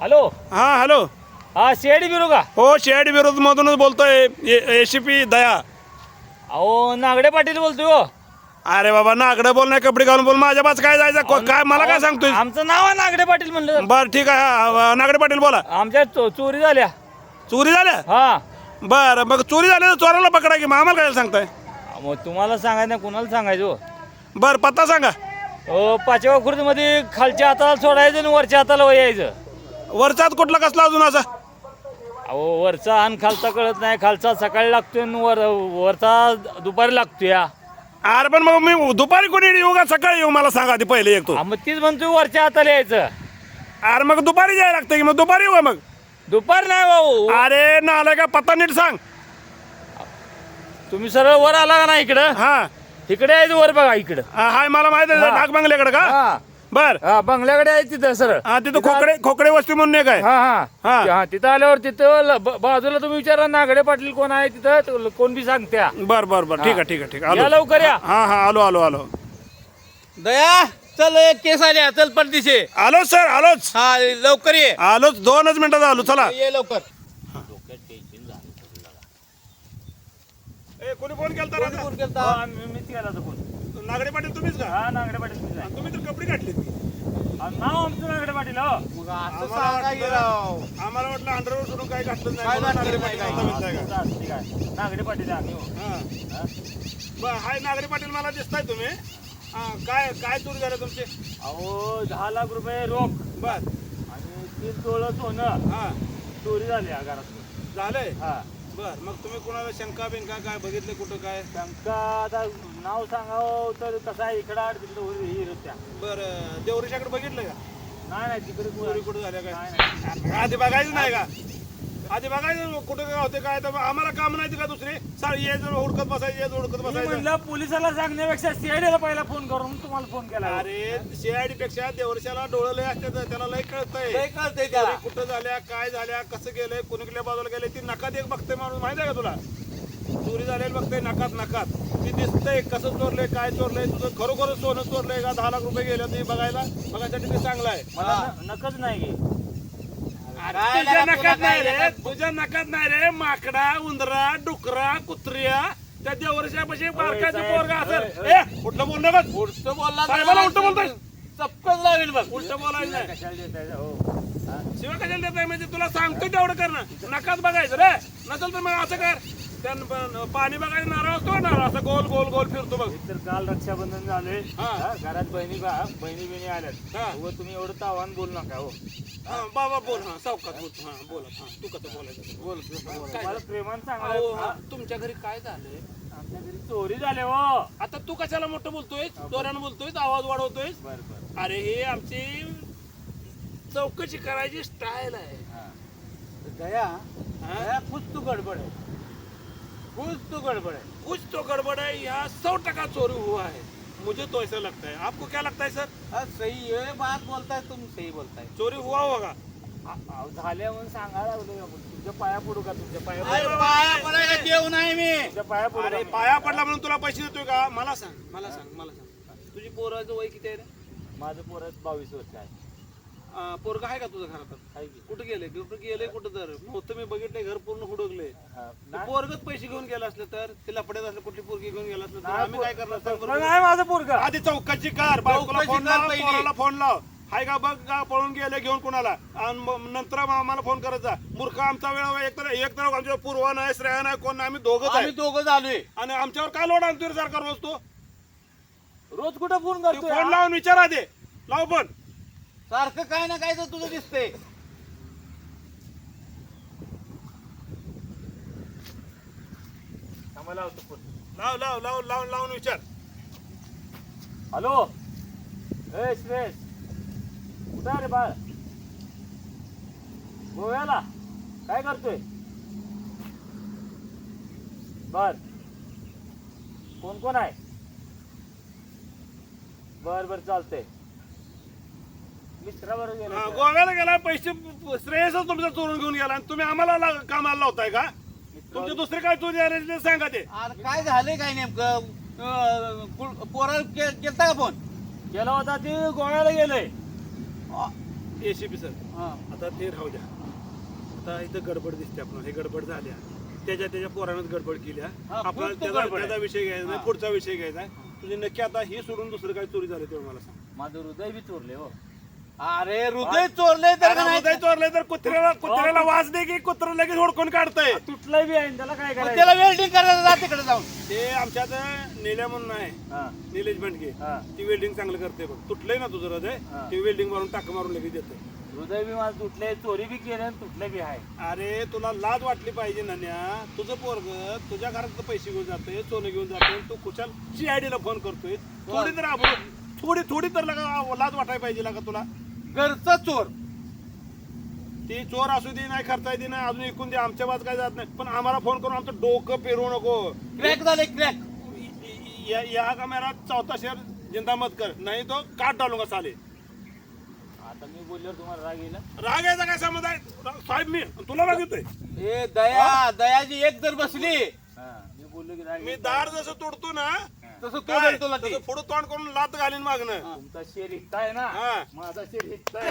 Hello हा hello. हा शेडी बिरू का? हो शेड विरोध मधूनच बोलतोय. एसीपी दया. अहो नागडे पाटील बोलतोय हो. अरे बाबा नागडे बोल नाही कपडे घालून बोल. माझ्या पास काय जायचं काय मला काय सांगतोय. आमचं नाव आहे नागडे पाटील म्हणलं. बर ठीक आहे. नागडे पाटील बोला. आमच्या चोरी झाल्या. चोरी झाल्या? हा बर मग चोरी झाल्या चोराला पकडा की. मग आम्हाला काय सांगताय. मग तुम्हाला सांगायचं नाही कुणाला सांगायचं हो? बर पत्ता सांगा. पाचव्या खुर्दीमध्ये खालच्या हाताला सोडायचं आणि वरच्या हाताला वयायचं. वरचाच कुठला कसला अजून असा. अहो वरचा आणि खालचा कळत नाही. खालचा सकाळी लागतोय आणि वरचा दुपारी लागतोय. अरे पण मग मी दुपारी कोणी येऊ का सकाळी येऊ मला सांगा आधी पहिले एक तो. मग तीच म्हणतोय वरच्या हाताला यायचं. अरे मग दुपारी जायला लागतं की. मग दुपारी येऊ मग. दुपार नाही भाऊ. अरे ना आलाय का पत्ता नीट सांग. तुम्ही सरळ वर आला का नाही इकडं? हा इकडे यायचं वर बघा इकडं. हाय मला माहित आहे. हा. डाक बंगल्याकडे का? हा बर हा बंगल्याकडे आहे तिथं सरळ. हा तिथं खोकडे वस्ती म्हणून एक आहे. हा हा हा. हा तिथं आल्यावर तिथं बाजूला तुम्ही विचारा नागडे पाटील कोण आहे तिथं कोण बी सांगत्या. बर बर बर ठीक आहे ठीक आहे ठीक आहे. या आलो. लवकर या. हा हा आलो आलो आलो. दया चल एक केस आल्या चल पडदिशे. आलो सर आलोच. हा लवकर ये. आलोच 2च मिनिटात आलो चला. ये लवकर. ए कोणी फोन केलता कोण राजा? केलता? हा, मीच केला होता फोन. नागडे पाटील तुम्हीच का? हा नागडे पाटील तुम्हीच आहे. तुम्ही तर कपडे काढले. नाव आमचं नागडे पाटील हो. मग असं सांगा की राव. आम्हाला वाटलं अंडरवर सोडून काही घातलं काय नाही. घातलं नागडे नाही, पाटील काय आता भेटताय का? ठीक आहे नागडे पाटील आहे आम्ही हो. हा. बर हाय नागडे पाटील मला दिसताय तुम्ही. काय काय चोरी झालं तुमचे? अहो 10 लाख रुपये रोख बर आणि 3 तोळं सोनं हा चोरी झाली या घरात. झालंय. हा बर मग तुम्ही कोणाला शंका बिंका काय बघितलं कुठं काय? शंका आता नाव सांगावं तर कसं आहे इकडं आड तिकडं ही त्या. बर देवरेशाकडे बघितलं का? नाही नाही तिकडे चोरी कुठं झाल्या नाही, काय? आधी बघायचं नाही का? आधी बघायचं कुठं काय होते काय. तर आम्हाला काम नाही का दुसरी सारी यायचं हुडकत बसायचं यायचं हुडकत मी बसायचं. म्हणलं पोलिसाला सांगण्यापेक्षा सीआयडीला पहिला फोन करून तुम्हाला फोन केला. अरे सीआयडी पेक्षा देवरशाला डोळे लय असतात. त्याला लय कळतंय. लय कळतंय त्याला. चोरी कुठं झाल्या काय झाल्या कसं गेलंय कुणीकडल्या बाजूला गेले ती नकात एक बघतंय माणूस माहिती आहे का तुला. चोरी झालेली बघतंय नकात नकात ती दिसतंय कसं चोरलंय काय चोरलंय तुझं खरोखर सोनं चोरलंय का 10 लाख रुपये गेले ते बघायसाठी ते चांगलं आहे. मला नकच नाही की. काय तुझ्या लागा नकात तुला नाही काय रे. लागा? तुझ्या नकात नाही रे. माकडा उंदरा डुकरा कुत्र्या त्या देवरशापाशी बारकाचं पोरगा असेल. ए कुठलं बोल नका. उलटं बोलला तर साहेबाला उलटं बोलतोय. चपकन लावेल बघ. उलटं बोलायचं नाही. कशाला देताय हो? शिवाय कशाला देत नाही म्हणजे तुला सांगतोय तेवढं करणं. नकात बघायचं रे. नसेल तर मग असं कर. त्यानं पाणी बघायचं नारळ असतो ना नारळ असं गोल गोल गोल फिरतो बघ. तर काल रक्षाबंधन झाले. हा. घरात बहिणी आल्यात. हा. उगाच तुम्ही एवढं तावान बोल नका हो. हा बाबा बोल. हा सावकात बोल. हा बोला. हा तू कसं बोलायचं बोल. मला प्रेमान अहो, सांगा. हा, तुमच्या घरी काय झालंय? आमच्या घरी चोरी झाले हो. आता तू कशाला मोठं बोलतोय जोरानं बोलतोय आवाज वाढवतोय. बर बर अरे हे आमची चौकशी करायची स्टाईल आहे. दया हाँ? दया कुछ तू गड़बड़ है. कुछ तू गड़बड़ है. कुछ तो गड़बड़ है. यहाँ 100% चोरी हुआ है. मुझे तो ऐसा लगता है. आपको क्या लगता है सर? हाँ, सही है बात बोलता है तुम सही बोलता है. चोरी हुआ होगा. झाल्या म्हणून सांगायला लागलो आपण. तुमच्या पाया पडू का? तुमच्या पाया अरे पडू? पाया पडायला देव नाही मी. तुमच्या पाया पडू अरे का? पाया पडला म्हणून तुला पैसे देतोय का? मला सांग मला सांग मला सांग. तुझी पोराचं वय किती आहे रे? माझं पोरं 22 वर्ष आहे. पोरगा आहे का तुझं घरात? आहे की? कुठं गेले कुठं तर नव्हतं मी बघितलंय घर पूर्ण हुडकले. हा. नाही पोरगच पैसे घेऊन गेला असलं तर ते लपड्यात असलं कुठली पोरगी घेऊन गेला असलं तर नाही, आम्ही काय करणार सांग बरं? नाही माझं पोरग. आधी चौकशी कर. बायकोला चौकशी फोन कर लाव पहिली. पोराला फोन लाव. हाय का बघ का पळून गेले घेऊन कोणाला आणि नंतर आम्हाला फोन करायचा. मूर्ख आमचा वेळ एक तर आमच्या पूर्व नाही श्रेया नाही कोण नाही. आम्ही दोघंच आम्ही आहे दोघं झालोय. आणि आमच्यावर काय लोड आणतोय रे सारखा रोज तो? रोज कुठं फोन तू करतोय? फोन लावून विचारा दे. लाव पण. सारखं काय ना काय तर तुझं दिसतंय. आम्हाला लावतो फोन. लावून विचार. हॅलो ए श्रेष कुठं आहे रे बाळ? गोव्याला काय करतोय? बर कोण कोण आहे? बर बर चालतंय. मित्राबरोबर गेलो. गोव्याला गेला पैसे श्रेयसच तुमचा चोरून घेऊन गेला आणि तुम्ही आम्हाला कामाला लावताय का? तुमचे दुसरे काय चोरी झाले ते सांगा ते. अरे काय झालंय काय नेमकं पोराला केलता का फोन? गेला होता ती गोव्याला गेलोय. एसीपी सर हा. आता ते राहू द्या. आता इथं गडबड दिसते आपण हे गडबड झाल्या त्याच्या पोरानंच गडबड केल्या. हा, आपल्याला खूप गडबड आहे. त्याचा विषय घ्यायचा नाही, पुढचा विषय घ्यायचा आहे. तुझे नक्की आता ही सोडून दुसरं काही चोरी झाली तेव्हा मला सांग. माझं हृदय बी चोरले हो. अरे हृदय चोरले तर अरे नाही. उदय चोरले तर कुत्र्याला वाज दे की कुत्र लगेच ओळखून काढतंय. तुटलंय बी आहे त्याला काय मग करायचं. त्याला वेल्डिंग करायला जा तिकडे जाऊन. ते आमच्यात नेल्या म्हणून आहे हा, निलेश बंडके हा. ती वेल्डिंग चांगलं करते बघ. तुटलंय ना तुझं हृदय हा. ती वेल्डिंग मारून टाक मारून लगेच देते. हृदय बी माझं तुटले, चोरी बी केले आणि तुटले बी आहे. अरे तुला लाज वाटली पाहिजे नान्या. तुझं पोरग तुझ्या घरात पैसे घेऊन जातोय सोनं घेऊन जातोय तू कुशाल CID ला फोन करतोय. थोडी तर थोडी तर लाज वाटायला पाहिजे का तुला. घरचा चोर. ती चोर असू दे नाही खर्चा दे नाही अजून ऐकून दे आमच्या बाज काय जात नाही पण आम्हाला फोन करून आमचं डोकं पेरू नको. क्रॅक झाले क्रॅक. या का मेरा चौथा शेअर जिंदा मत कर नाही तो काट डालूंगा साले. आता मी बोलल्यावर तुम्हाला राग येईल. राग यायचा काय समज आहे साहेब मी तुला राग येतोय. ए दयाची एक जर बसली हा, मी बोललो की राग मी येईल. दार जसं तोडतो ना तसं काय तोडेल तुला ती. तसं पुढं तोंड करून लात घालीन मागणं. तुमचा शेर हिकताय ना, हा. माझा शेर हिकताय.